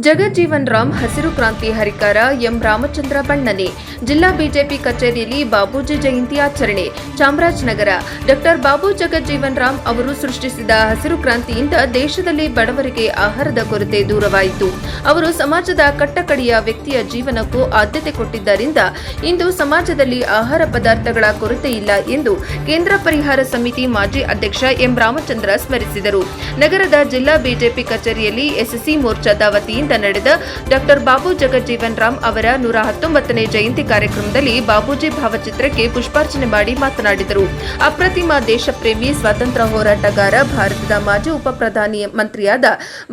ಜಗಜ್ಜೀವನ್ ರಾಮ್ ಹಸಿರು ಕ್ರಾಂತಿ ಹರಿಕಾರ ಎಂ ರಾಮಚಂದ್ರ ಬಣ್ಣನೆ ಜಿಲ್ಲಾ ಬಿಜೆಪಿ ಕಚೇರಿಯಲ್ಲಿ ಬಾಬೂಜಿ ಜಯಂತಿ ಆಚರಣೆ ಚಾಮರಾಜನಗರ ಡಾಕ್ಟರ್ ಬಾಬು ಜಗಜ್ಜೀವನ್ ರಾಮ್ ಅವರು ಸೃಷ್ಟಿಸಿದ ಹಸಿರು ಕ್ರಾಂತಿಯಿಂದ ದೇಶದಲ್ಲಿ ಬಡವರಿಗೆ ಆಹಾರದ ಕೊರತೆ ದೂರವಾಯಿತು. ಅವರು ಸಮಾಜದ ಕಟ್ಟಕಡೆಯ ವ್ಯಕ್ತಿಯ ಜೀವನಕ್ಕೂ ಆದ್ಯತೆ ಕೊಟ್ಟಿದ್ದರಿಂದ ಇಂದು ಸಮಾಜದಲ್ಲಿ ಆಹಾರ ಪದಾರ್ಥಗಳ ಕೊರತೆ ಇಲ್ಲ ಎಂದು ಕೇಂದ್ರ ಪರಿಹಾರ ಸಮಿತಿ ಮಾಜಿ ಅಧ್ಯಕ್ಷ ಎಂ ರಾಮಚಂದ್ರ ಸ್ಮರಿಸಿದರು. ನಗರದ ಜಿಲ್ಲಾ ಬಿಜೆಪಿ ಕಚೇರಿಯಲ್ಲಿ ಎಸ್ಎಸ್ಸಿ ಮೋರ್ಚಾದ ವತಿಯಿಂದ ನಡೆದ ಡಾಕ್ಟರ್ ಬಾಬು ಜಗಜ್ಜೀವನ್ ರಾಮ್ ಅವರ 119ನೇ ಜಯಂತಿ ಕಾರ್ಯಕ್ರಮದಲ್ಲಿ ಬಾಬೂಜಿ ಭಾವಚಿತ್ರಕ್ಕೆ ಪುಷ್ಪಾರ್ಚನೆ ಮಾಡಿ ಮಾತನಾಡಿದರು. ಅಪ್ರತಿಮ ದೇಶಪ್ರೇಮಿ ಸ್ವಾತಂತ್ರ್ಯ ಹೋರಾಟಗಾರ ಭಾರತದ ಮಾಜಿ ಉಪ ಪ್ರಧಾನಿ ಮಂತ್ರಿಯಾದ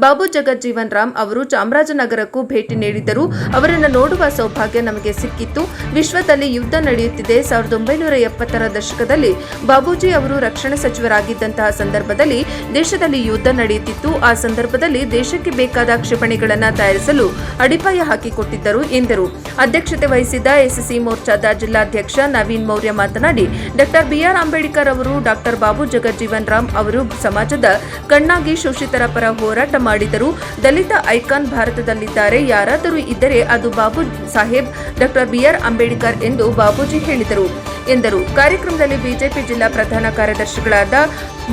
ಬಾಬು ಜಗಜ್ಜೀವನ್ ರಾಮ್ ಅವರು ಚಾಮರಾಜನಗರಕ್ಕೂ ಭೇಟಿ ನೀಡಿದ್ದರು. ಅವರನ್ನು ನೋಡುವ ಸೌಭಾಗ್ಯ ನಮಗೆ ಸಿಕ್ಕಿತ್ತು. ವಿಶ್ವದಲ್ಲಿ ಯುದ್ಧ ನಡೆಯುತ್ತಿದೆ. 1970ರ ದಶಕದಲ್ಲಿ ಬಾಬೂಜಿ ಅವರು ರಕ್ಷಣಾ ಸಚಿವರಾಗಿದ್ದಂತಹ ಸಂದರ್ಭದಲ್ಲಿ ದೇಶದಲ್ಲಿ ಯುದ್ಧ ನಡೆಯುತ್ತಿತ್ತು. ಆ ಸಂದರ್ಭದಲ್ಲಿ ದೇಶಕ್ಕೆ ಬೇಕಾದ ಕ್ಷಿಪಣಿಗಳನ್ನು ತಯಾರಿಸಲು ಅಡಿಪಾಯ ಹಾಕಿಕೊಟ್ಟಿದ್ದರು ಎಂದರು. ಅಧ್ಯಕ್ಷತೆ ವಹಿಸಿದ್ದ ಎಸ್ಎಸ್ಸಿ ಮೋರ್ಚಾದ ಜಿಲ್ಲಾಧ್ಯಕ್ಷ ನವೀನ್ ಮೌರ್ಯ ಮಾತನಾಡಿ, ಡಾಕ್ಟರ್ ಬಿಆರ್ ಅಂಬೇಡ್ಕರ್ ಅವರು ಡಾಕ್ಟರ್ ಬಾಬು ಜಗಜ್ಜೀವನ್ ರಾಮ್ ಅವರು ಸಮಾಜದ ಕಣ್ಣಾಗಿ ಶೋಷಿತರ ಪರ ಹೋರಾಟ ಮಾಡಿದರು. ದಲಿತ ಐಕಾನ್ ಭಾರತದಲ್ಲಿದ್ದಾರೆ. ಯಾರಾದರೂ ಇದ್ದರೆ ಅದು ಬಾಬು ಸಾಹೇಬ್ ಡಾಕ್ಟರ್ ಬಿಆರ್ ಅಂಬೇಡ್ಕರ್ ಎಂದು ಬಾಬೂಜಿ ಹೇಳಿದರು ಎಂದರು. ಕಾರ್ಯಕ್ರಮದಲ್ಲಿ ಬಿಜೆಪಿ ಜಿಲ್ಲಾ ಪ್ರಧಾನ ಕಾರ್ಯದರ್ಶಿಗಳಾದ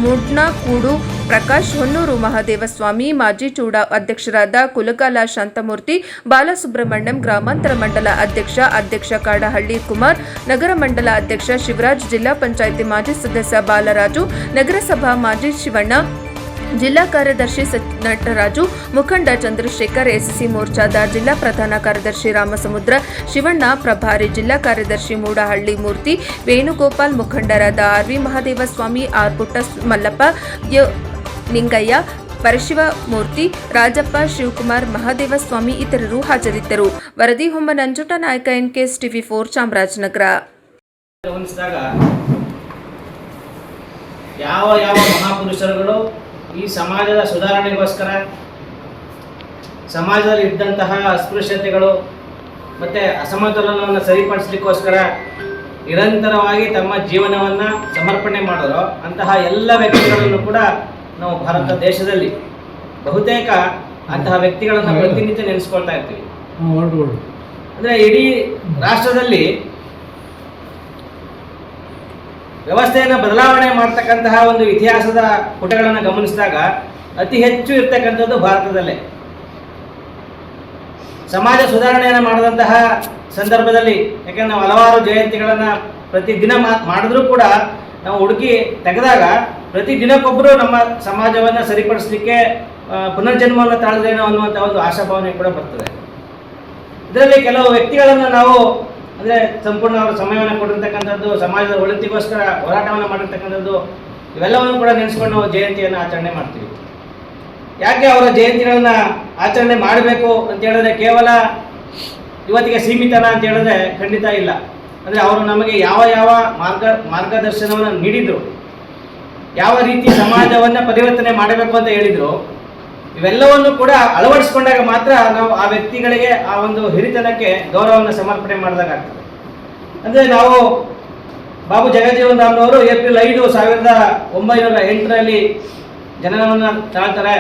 ಮುಡ್ನಾ ಕೂಡು ಪ್ರಕಾಶ್, ಹೊನ್ನೂರು ಮಹಾದೇವಸ್ವಾಮಿ, ಮಾಜಿ ಚೂಡಾ ಅಧ್ಯಕ್ಷರಾದ ಕುಲಗಾಲ ಶಾಂತಮೂರ್ತಿ, ಬಾಲಸುಬ್ರಹ್ಮಣ್ಯಂ, ಗ್ರಾಮಾಂತರ ಮಂಡಲ ಅಧ್ಯಕ್ಷ ಕಾಡಹಳ್ಳಿ ಕುಮಾರ್, ನಗರ ಮಂಡಲ ಅಧ್ಯಕ್ಷ ಶಿವರಾಜ್, ಜಿಲ್ಲಾ ಪಂಚಾಯಿತಿ ಮಾಜಿ ಸದಸ್ಯ ಬಾಲರಾಜು, ನಗರಸಭಾ ಮಾಜಿ ಶಿವಣ್ಣ, ಜಿಲ್ಲಾ ಕಾರ್ಯದರ್ಶಿ ನಟರಾಜು, ಮುಖಂಡ ಚಂದ್ರಶೇಖರ್, ಎಸ್ಎಸ್ಸಿ ಮೋರ್ಚಾದ ಜಿಲ್ಲಾ ಪ್ರಧಾನ ಕಾರ್ಯದರ್ಶಿ ರಾಮಸಮುದ್ರ ಶಿವಣ್ಣ, ಪ್ರಭಾರಿ ಜಿಲ್ಲಾ ಕಾರ್ಯದರ್ಶಿ ಮೂಡಹಳ್ಳಿ ಮೂರ್ತಿ, ವೇಣುಗೋಪಾಲ್, ಮುಖಂಡರಾದ ಆರ್ವಿ ಮಹಾದೇವಸ್ವಾಮಿ, ಆರ್ ಪುಟ್ಟ ಮಲ್ಲಪ್ಪ, ನಿಂಗಯ್ಯ, ಪರಶಿವಮೂರ್ತಿ, ರಾಜಪ್ಪ, ಶಿವಕುಮಾರ್, ಮಹಾದೇವಸ್ವಾಮಿ ಇತರರು ಹಾಜರಿದ್ದರು. ವರದಿ ಹೊಮ್ಮ ನಂಜುಟ ನಾಯಕ ಎನ್ಕೆಎಸ್ ಟಿವಿ4 ಚಾಮರಾಜನಗರ. ಯಾವ ಮಹಾಪುರುಷರುಗಳು ಈ ಸಮಾಜದ ಸುಧಾರಣೆಗೋಸ್ಕರ, ಸಮಾಜದಲ್ಲಿ ಇದ್ದಂತಹ ಅಸ್ಪೃಶ್ಯತೆಗಳು ಮತ್ತು ಅಸಮತೋಲನವನ್ನು ಸರಿಪಡಿಸಲಿಕ್ಕೋಸ್ಕರ ನಿರಂತರವಾಗಿ ತಮ್ಮ ಜೀವನವನ್ನು ಸಮರ್ಪಣೆ ಮಾಡೋರು ಅಂತಹ ಎಲ್ಲ ವ್ಯಕ್ತಿಗಳನ್ನು ಕೂಡ ನಾವು ಭಾರತ ದೇಶದಲ್ಲಿ ಬಹುತೇಕ ಅಂತಹ ವ್ಯಕ್ತಿಗಳನ್ನು ಪ್ರತಿನಿತ್ಯ ನೆನೆಸ್ಕೊಳ್ತಾ ಇರ್ತೀವಿ. ಅಂದರೆ ಇಡೀ ರಾಷ್ಟ್ರದಲ್ಲಿ ವ್ಯವಸ್ಥೆಯನ್ನು ಬದಲಾವಣೆ ಮಾಡ್ತಕ್ಕಂತಹ ಒಂದು ಇತಿಹಾಸದ ಪುಟಗಳನ್ನು ಗಮನಿಸಿದಾಗ ಅತಿ ಹೆಚ್ಚು ಇರ್ತಕ್ಕಂಥದ್ದು ಭಾರತದಲ್ಲೇ. ಸಮಾಜ ಸುಧಾರಣೆಯನ್ನು ಮಾಡಿದಂತಹ ಸಂದರ್ಭದಲ್ಲಿ, ಯಾಕೆಂದ್ರೆ ನಾವು ಹಲವಾರು ಜಯಂತಿಗಳನ್ನು ಪ್ರತಿದಿನ ಮಾಡಿದ್ರೂ ಕೂಡ ನಾವು ಹುಡುಕಿ ತೆಗೆದಾಗ ಪ್ರತಿ ದಿನಕ್ಕೊಬ್ಬರು ನಮ್ಮ ಸಮಾಜವನ್ನು ಸರಿಪಡಿಸಲಿಕ್ಕೆ ಪುನರ್ಜನ್ಮವನ್ನು ತಾಳದೇನೋ ಅನ್ನುವಂಥ ಒಂದು ಆಶಾಭಾವನೆ ಕೂಡ ಬರ್ತದೆ. ಇದರಲ್ಲಿ ಕೆಲವು ವ್ಯಕ್ತಿಗಳನ್ನು ನಾವು ಅಂದರೆ ಸಂಪೂರ್ಣ ಅವರ ಸಮಯವನ್ನು ಕೊಟ್ಟಿರ್ತಕ್ಕಂಥದ್ದು, ಸಮಾಜದ ಒಳಿತಿಗೋಸ್ಕರ ಹೋರಾಟವನ್ನು ಮಾಡಿರ್ತಕ್ಕಂಥದ್ದು, ಇವೆಲ್ಲವನ್ನು ಕೂಡ ನೆನೆಸ್ಕೊಂಡು ನಾವು ಜಯಂತಿಯನ್ನು ಆಚರಣೆ ಮಾಡ್ತೀವಿ. ಯಾಕೆ ಅವರ ಜಯಂತಿಗಳನ್ನು ಆಚರಣೆ ಮಾಡಬೇಕು ಅಂತ ಹೇಳಿದ್ರೆ ಕೇವಲ ಇವತ್ತಿಗೆ ಸೀಮಿತನ ಅಂತ ಹೇಳಿದ್ರೆ ಖಂಡಿತ ಇಲ್ಲ. ಅಂದರೆ ಅವರು ನಮಗೆ ಯಾವ ಮಾರ್ಗದರ್ಶನವನ್ನು ನೀಡಿದರು, ಯಾವ ರೀತಿ ಸಮಾಜವನ್ನು ಪರಿವರ್ತನೆ ಮಾಡಬೇಕು ಅಂತ ಹೇಳಿದರು, ಇವೆಲ್ಲವನ್ನು ಕೂಡ ಅಳವಡಿಸ್ಕೊಂಡಾಗ ಮಾತ್ರ ನಾವು ಆ ವ್ಯಕ್ತಿಗಳಿಗೆ ಆ ಒಂದು ಹಿರಿತನಕ್ಕೆ ಗೌರವವನ್ನು ಸಮರ್ಪಣೆ ಮಾಡಿದಾಗ ಆಗ್ತದೆ. ಅಂದರೆ ನಾವು ಬಾಬು ಜಗಜ್ಜೀವನ್ ರಾಮ್ನವರು ಏಪ್ರಿಲ್ 5, 1908ರಲ್ಲಿ ಜನನವನ್ನು ತಾಳ್ತಾರೆ.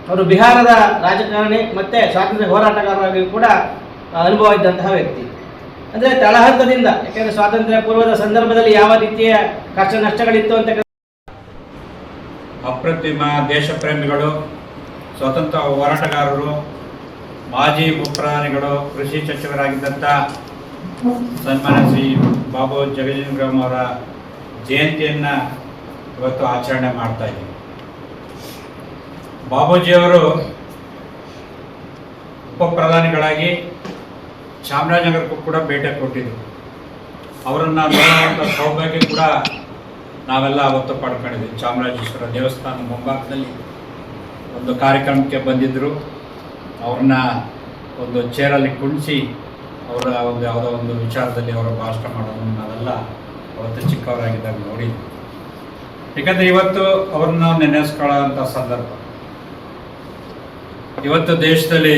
ಅವರು ಬಿಹಾರದ ರಾಜಕಾರಣಿ ಮತ್ತು ಸ್ವಾತಂತ್ರ್ಯ ಹೋರಾಟಗಾರರಾಗಿ ಕೂಡ ಅನುಭವ ಇದ್ದಂತಹ ವ್ಯಕ್ತಿ. ಅಂದರೆ ತಳಹಂತದಿಂದ, ಯಾಕೆಂದರೆ ಸ್ವಾತಂತ್ರ್ಯ ಪೂರ್ವದ ಸಂದರ್ಭದಲ್ಲಿ ಯಾವ ರೀತಿಯ ಕಷ್ಟ ನಷ್ಟಗಳಿತ್ತು ಅಂತ ಅಪ್ರತಿಮ ದೇಶಪ್ರೇಮಿಗಳು, ಸ್ವಾತಂತ್ರ್ಯ ಹೋರಾಟಗಾರರು, ಮಾಜಿ ಉಪಪ್ರಧಾನಿಗಳು, ಕೃಷಿ ಸಚಿವರಾಗಿದ್ದಂಥ ಸನ್ಮಾನ್ಯ ಶ್ರೀ ಬಾಬು ಜಗಜ್ಜೀವನ್ ರಾಮ್ ಅವರ ಜಯಂತಿಯನ್ನು ಇವತ್ತು ಆಚರಣೆ ಮಾಡ್ತಾ ಇದ್ದೀವಿ. ಬಾಬೂಜಿಯವರು ಉಪಪ್ರಧಾನಿಗಳಾಗಿ ಚಾಮರಾಜನಗರಕ್ಕೂ ಕೂಡ ಭೇಟಿ ಕೊಟ್ಟಿದ್ದರು. ಅವರನ್ನು ನೋಡುವಂಥ ಸೌಭಾಗ್ಯ ಕೂಡ ನಾವೆಲ್ಲ ಅವತ್ತು ಪಡ್ಕೊಂಡಿದ್ವಿ. ಚಾಮರಾಜೇಶ್ವರ ದೇವಸ್ಥಾನ ಮುಂಭಾಗದಲ್ಲಿ ಒಂದು ಕಾರ್ಯಕ್ರಮಕ್ಕೆ ಬಂದಿದ್ದರು. ಅವ್ರನ್ನ ಒಂದು ಚೇರಲ್ಲಿ ಕುಣಿಸಿ ಅವರ ಒಂದು ಯಾವುದೋ ಒಂದು ವಿಚಾರದಲ್ಲಿ ಅವರ ಭಾಷಣ ಮಾಡೋದನ್ನು ನಾವೆಲ್ಲ ಅವತ್ತು ಚಿಕ್ಕವರಾಗಿದ್ದಾಗ ನೋಡಿದ್ವಿ. ಯಾಕಂದರೆ ಇವತ್ತು ಅವ್ರನ್ನ ನಾವು ನೆನೆಸ್ಕೊಳ್ಳೋಂಥ ಸಂದರ್ಭ. ಇವತ್ತು ದೇಶದಲ್ಲಿ,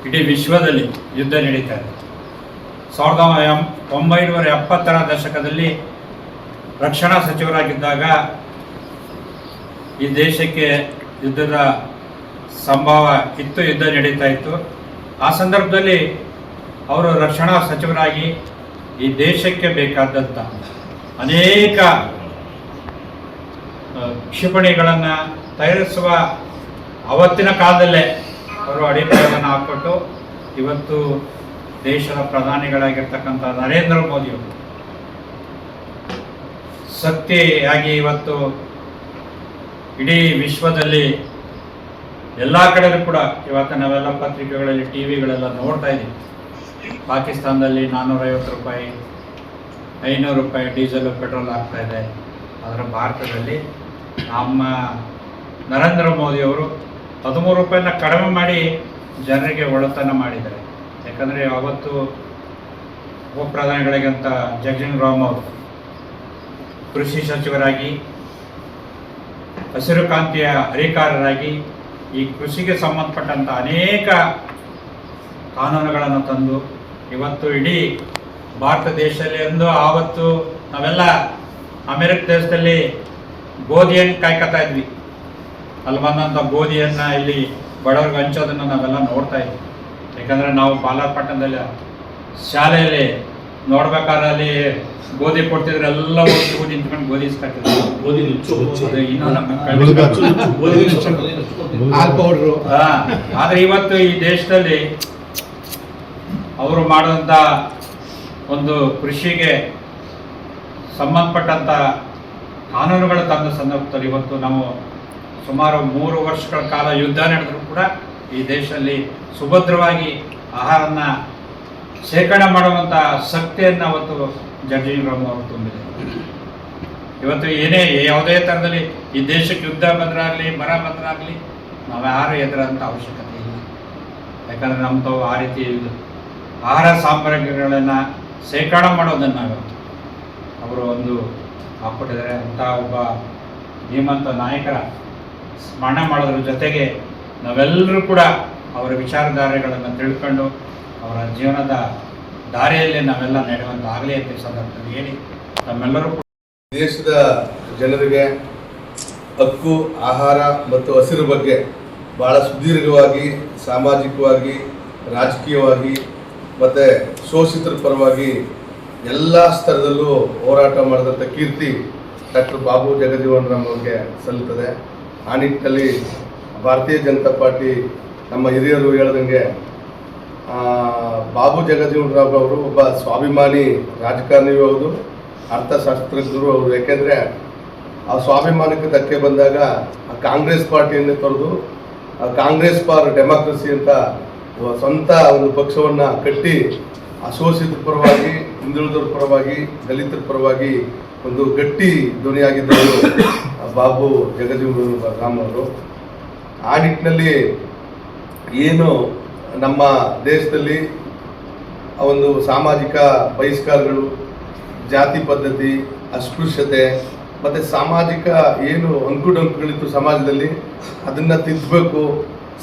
ಇಡೀ ವಿಶ್ವದಲ್ಲಿ ಯುದ್ಧ ನಡೀತಾ ಇದೆ. 1970ರ ದಶಕದಲ್ಲಿ ರಕ್ಷಣಾ ಸಚಿವರಾಗಿದ್ದಾಗ ಈ ದೇಶಕ್ಕೆ ಯುದ್ಧದ ಸಂಭವ ಇತ್ತು, ಯುದ್ಧ ನಡೀತಾ ಇತ್ತು. ಆ ಸಂದರ್ಭದಲ್ಲಿ ಅವರು ರಕ್ಷಣಾ ಸಚಿವರಾಗಿ ಈ ದೇಶಕ್ಕೆ ಬೇಕಾದಂಥ ಅನೇಕ ಕ್ಷಿಪಣಿಗಳನ್ನು ತಯಾರಿಸುವ ಅವತ್ತಿನ ಕಾಲದಲ್ಲೇ ಅವರು ಅಡಿಪಾಯವನ್ನು ಹಾಕ್ಕೊಟ್ಟು ಇವತ್ತು ದೇಶದ ಪ್ರಧಾನಿಗಳಾಗಿರ್ತಕ್ಕಂಥ ನರೇಂದ್ರ ಮೋದಿಯವರು ಸತ್ಯವಾಗಿ ಇವತ್ತು ಇಡೀ ವಿಶ್ವದಲ್ಲಿ ಎಲ್ಲ ಕಡೆಯೂ ಕೂಡ ಇವತ್ತು ನಾವೆಲ್ಲ ಪತ್ರಿಕೆಗಳಲ್ಲಿ ಟಿ ವಿಗಳೆಲ್ಲ ನೋಡ್ತಾ ಇದ್ದೀವಿ. ಪಾಕಿಸ್ತಾನದಲ್ಲಿ 450 ರೂಪಾಯಿ 500 ರೂಪಾಯಿ ಡೀಸೆಲು ಪೆಟ್ರೋಲ್ ಆಗ್ತಾ ಇದೆ. ಆದರೆ ಭಾರತದಲ್ಲಿ ನಮ್ಮ ನರೇಂದ್ರ ಮೋದಿಯವರು 13 ರೂಪಾಯಿನ ಕಡಿಮೆ ಮಾಡಿ ಜನರಿಗೆ ಒಳ್ಳೆತನ ಮಾಡಿದ್ದಾರೆ. ಯಾಕಂದರೆ ಅವತ್ತು ಉಪ ಪ್ರಧಾನಿಗಳಿಗಂತ ಜಗಜೀವನ್ ರಾಮ್ ಅವರು ಕೃಷಿ ಸಚಿವರಾಗಿ, ಹಸಿರು ಕ್ರಾಂತಿಯ ಹರಿಕಾರರಾಗಿ ಈ ಕೃಷಿಗೆ ಸಂಬಂಧಪಟ್ಟಂಥ ಅನೇಕ ಕಾನೂನುಗಳನ್ನು ತಂದು ಇವತ್ತು ಇಡೀ ಭಾರತ ದೇಶದಲ್ಲಿ ಆವತ್ತು ನಾವೆಲ್ಲ ಅಮೆರಿಕ ದೇಶದಲ್ಲಿ ಗೋಧಿಯನ್ನು ಕಾಯ್ಕೊತಾ ಇದ್ವಿ. ಅಲ್ಲಿ ಬಂದಂಥ ಗೋಧಿಯನ್ನು ಇಲ್ಲಿ ಬಡವ್ರಿಗೆ ಹಂಚೋದನ್ನು ನಾವೆಲ್ಲ ನೋಡ್ತಾ ಇದ್ವಿ. ಯಾಕಂದರೆ ನಾವು ಬಾಲಪಟ್ಟಣದಲ್ಲಿ ಶಾಲೆಯಲ್ಲಿ ನೋಡ್ಬೇಕಾದ್ರೆ ಅಲ್ಲಿ ಗೋಧಿ ಕೊಡ್ತಿದ್ರೆ ಎಲ್ಲ ಹೋಗಿ ನಿಂತ್ಕೊಂಡು ಗೋಧಿ ಇಸ್ಕೊಳ್ತಿದ್ರು. ಆದ್ರೆ ಇವತ್ತು ಈ ದೇಶದಲ್ಲಿ ಅವರು ಮಾಡಿದಂಥ ಒಂದು ಕೃಷಿಗೆ ಸಂಬಂಧಪಟ್ಟಂಥ ಕಾನೂನುಗಳು ತಂದ ಸಂದರ್ಭದಲ್ಲಿ ಇವತ್ತು ನಾವು ಸುಮಾರು 3 ವರ್ಷಗಳ ಕಾಲ ಯುದ್ಧ ನಡೆದರೂ ಕೂಡ ಈ ದೇಶದಲ್ಲಿ ಸುಭದ್ರವಾಗಿ ಆಹಾರನ ಶೇಖರಣೆ ಮಾಡುವಂಥ ಶಕ್ತಿಯನ್ನು ಅವತ್ತು ಜಗಜೀವನ್ ರಾಮ್ ಅವರು ತುಂಬಿದೆ. ಇವತ್ತು ಯಾವುದೇ ಥರದಲ್ಲಿ ಈ ದೇಶಕ್ಕೆ ಯುದ್ಧ ಬಂದ್ರಾಗಲಿ ಬರ ಬಂದ್ರಾಗಲಿ ನಾವು ಯಾರು ಎದುರಂಥ ಅವಶ್ಯಕತೆ ಇಲ್ಲ. ಯಾಕಂದರೆ ನಮ್ಮ ತಾವು ಆ ರೀತಿ ಆಹಾರ ಸಾಮಗ್ರಿಗಳನ್ನು ಶೇಖರಣೆ ಮಾಡೋದನ್ನು ಅವರು ಒಂದು ಹಾಕ್ಕೊಟ್ಟಿದ್ದಾರೆ. ಅಂಥ ಒಬ್ಬ ಧೀಮಂತ ನಾಯಕರ ಸ್ಮರಣೆ ಮಾಡೋದ್ರ ಜೊತೆಗೆ ನಾವೆಲ್ಲರೂ ಕೂಡ ಅವರ ವಿಚಾರಧಾರೆಗಳನ್ನು ತಿಳ್ಕೊಂಡು ಅವರ ಜೀವನದ ದಾರಿಯಲ್ಲಿ ನಾವೆಲ್ಲ ನಡೆಯುವಂತಾಗಲಿ ಅಂತ ಸಂದರ್ಭದಲ್ಲಿ ಹೇಳಿ ನಮ್ಮೆಲ್ಲರೂ ದೇಶದ ಜನರಿಗೆ ಹಕ್ಕು, ಆಹಾರ ಮತ್ತು ಹಸಿರು ಬಗ್ಗೆ ಭಾಳ ಸುದೀರ್ಘವಾಗಿ ಸಾಮಾಜಿಕವಾಗಿ, ರಾಜಕೀಯವಾಗಿ ಮತ್ತು ಶೋಷಿತರ ಪರವಾಗಿ ಎಲ್ಲ ಸ್ತರದಲ್ಲೂ ಹೋರಾಟ ಮಾಡಿದಂಥ ಕೀರ್ತಿ ಡಾಕ್ಟರ್ ಬಾಬು ಜಗಜೀವನ್ ರಾಮ್ ಅವರಿಗೆ ಸಲ್ಲುತ್ತದೆ. ಆ ನಿಟ್ಟಿನಲ್ಲಿ ಭಾರತೀಯ ಜನತಾ ಪಾರ್ಟಿ ನಮ್ಮ ಹಿರಿಯರು ಹೇಳ್ದಂಗೆ ಬಾಬು ಜಗಜೀವನ್ ರಾಮ್ ಅವರು ಒಬ್ಬ ಸ್ವಾಭಿಮಾನಿ ರಾಜಕಾರಣಿಯೂ ಹೌದು, ಅರ್ಥಶಾಸ್ತ್ರಜ್ಞರು ಅವರು. ಯಾಕೆಂದರೆ ಆ ಸ್ವಾಭಿಮಾನಕ್ಕೆ ಧಕ್ಕೆ ಬಂದಾಗ ಆ ಕಾಂಗ್ರೆಸ್ ಪಾರ್ಟಿಯನ್ನೇ ತೊರೆದು ಕಾಂಗ್ರೆಸ್ ಫಾರ್ ಡೆಮಾಕ್ರಸಿ ಅಂತ ಸ್ವಂತ ಒಂದು ಪಕ್ಷವನ್ನು ಕಟ್ಟಿ ಅಶೋಷಿತರ ಪರವಾಗಿ, ಹಿಂದುಳಿದರ ಪರವಾಗಿ, ದಲಿತರ ಪರವಾಗಿ ಒಂದು ಗಟ್ಟಿ ಧ್ವನಿಯಾಗಿದ್ದರು ಬಾಬು ಜಗಜೀವನ್ ರಾಮ್ ಅವರು. ಆ ನಿಟ್ಟಿನಲ್ಲಿ ಏನು ನಮ್ಮ ದೇಶದಲ್ಲಿ ಒಂದು ಸಾಮಾಜಿಕ ಬಹಿಷ್ಕಾರಗಳು, ಜಾತಿ ಪದ್ಧತಿ, ಅಸ್ಪೃಶ್ಯತೆ ಮತ್ತು ಸಾಮಾಜಿಕ ಏನು ಅಂಕುಡೊಂಕುಗಳಿತ್ತು ಸಮಾಜದಲ್ಲಿ, ಅದನ್ನು ತಿದ್ದಬೇಕು.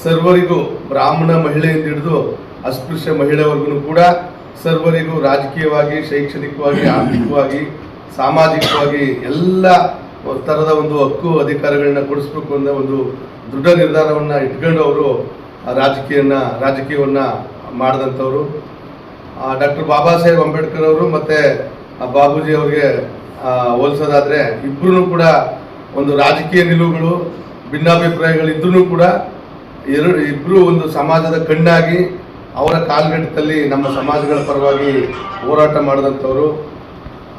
ಸರ್ವರಿಗೂ, ಬ್ರಾಹ್ಮಣ ಮಹಿಳೆಯಿಂದ ಹಿಡಿದು ಅಸ್ಪೃಶ್ಯ ಮಹಿಳೆಯವರೆಗೂ ಕೂಡ ಸರ್ವರಿಗೂ ರಾಜಕೀಯವಾಗಿ, ಶೈಕ್ಷಣಿಕವಾಗಿ, ಆರ್ಥಿಕವಾಗಿ, ಸಾಮಾಜಿಕವಾಗಿ ಎಲ್ಲ ಥರದ ಒಂದು ಹಕ್ಕು ಅಧಿಕಾರಗಳನ್ನ ಕೊಡಿಸ್ಬೇಕು ಅನ್ನೋ ಒಂದು ದೃಢ ನಿರ್ಧಾರವನ್ನು ಇಟ್ಕೊಂಡು ಅವರು ರಾಜಕೀಯವನ್ನು ಮಾಡಿದಂಥವ್ರು. ಡಾಕ್ಟರ್ ಬಾಬಾ ಸಾಹೇಬ್ ಅಂಬೇಡ್ಕರ್ ಅವರು ಮತ್ತು ಬಾಬೂಜಿ ಅವರಿಗೆ ಹೋಲಿಸೋದಾದರೆ ಇಬ್ಬರೂ ಕೂಡ ಒಂದು ರಾಜಕೀಯ ನಿಲುವುಗಳು, ಭಿನ್ನಾಭಿಪ್ರಾಯಗಳಿದ್ರೂ ಕೂಡ ಇಬ್ಬರು ಒಂದು ಸಮಾಜದ ಕಣ್ಣಾಗಿ ಅವರ ಕಾಲ್ಗಟ್ಟದಲ್ಲಿ ನಮ್ಮ ಸಮಾಜಗಳ ಪರವಾಗಿ ಹೋರಾಟ ಮಾಡಿದಂಥವ್ರು.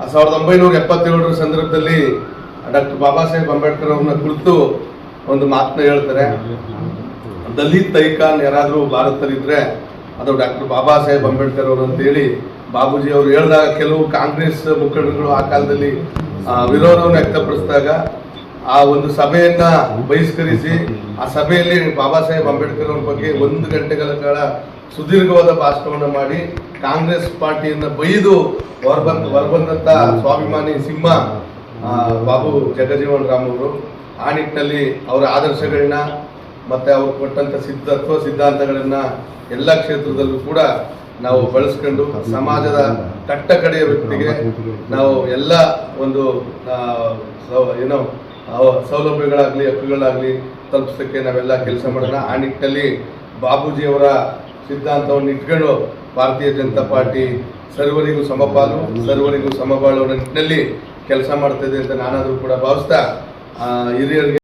1977 ಸಂದರ್ಭದಲ್ಲಿ ಡಾಕ್ಟರ್ ಬಾಬಾ ಸಾಹೇಬ್ ಅಂಬೇಡ್ಕರ್ ಅವ್ರನ್ನ ಕುರಿತು ಒಂದು ಮಾತನ್ನ ಹೇಳ್ತಾರೆ. ದಲಿತ್ ಐಕಾನ್ ಯಾರಾದರೂ ಭಾರತದಲ್ಲಿದ್ದರೆ ಅದು ಡಾಕ್ಟರ್ ಬಾಬಾ ಸಾಹೇಬ್ ಅಂಬೇಡ್ಕರ್ ಅವರು ಅಂತೇಳಿ ಬಾಬೂಜಿ ಅವರು ಹೇಳಿದಾಗ ಕೆಲವು ಕಾಂಗ್ರೆಸ್ ಮುಖಂಡರುಗಳು ಆ ಕಾಲದಲ್ಲಿ ವಿರೋಧವನ್ನು ವ್ಯಕ್ತಪಡಿಸಿದಾಗ ಆ ಒಂದು ಸಭೆಯನ್ನು ಬಹಿಷ್ಕರಿಸಿ ಆ ಸಭೆಯಲ್ಲಿ ಬಾಬಾ ಸಾಹೇಬ್ ಅಂಬೇಡ್ಕರ್ ಅವ್ರ ಬಗ್ಗೆ 1 ಗಂಟೆಗಳ ಕಾಲ ಸುದೀರ್ಘವಾದ ಭಾಷಣವನ್ನು ಮಾಡಿ ಕಾಂಗ್ರೆಸ್ ಪಾರ್ಟಿಯನ್ನು ಬೈದು ಹೊರಬಂದಂಥ ಸ್ವಾಭಿಮಾನಿ ಸಿಂಹ ಬಾಬು ಜಗಜೀವನ್ ರಾಮ್ ಅವರು. ಆ ನಿಟ್ಟಿನಲ್ಲಿ ಅವರ ಆದರ್ಶಗಳನ್ನ ಮತ್ತು ಅವ್ರು ಕೊಟ್ಟಂಥ ಸಿದ್ಧಾಂತಗಳನ್ನು ಎಲ್ಲ ಕ್ಷೇತ್ರದಲ್ಲೂ ಕೂಡ ನಾವು ಬಳಸ್ಕೊಂಡು ಸಮಾಜದ ಕಟ್ಟ ಕಡೆಯ ವ್ಯಕ್ತಿಗೆ ನಾವು ಎಲ್ಲ ಒಂದು ಏನೋ ಸೌಲಭ್ಯಗಳಾಗಲಿ ಹಕ್ಕುಗಳಾಗಲಿ ತಲುಪಿಸೋಕ್ಕೆ ನಾವೆಲ್ಲ ಕೆಲಸ ಮಾಡೋಣ. ಆ ನಿಟ್ಟಿನಲ್ಲಿ ಬಾಬೂಜಿಯವರ ಸಿದ್ಧಾಂತವನ್ನು ಇಟ್ಕೊಂಡು ಭಾರತೀಯ ಜನತಾ ಪಾರ್ಟಿ ಸರ್ವರಿಗೂ ಸಮಪಾಲು ಸರ್ವರಿಗೂ ಸಮಬಾಳು ಅನ್ನೋ ನಿಟ್ಟಿನಲ್ಲಿ ಕೆಲಸ ಮಾಡ್ತಾಯಿದೆ ಅಂತ ನಾನಾದರೂ ಕೂಡ ಭಾವಿಸ್ತಾ ಹಿರಿಯರಿಗೆ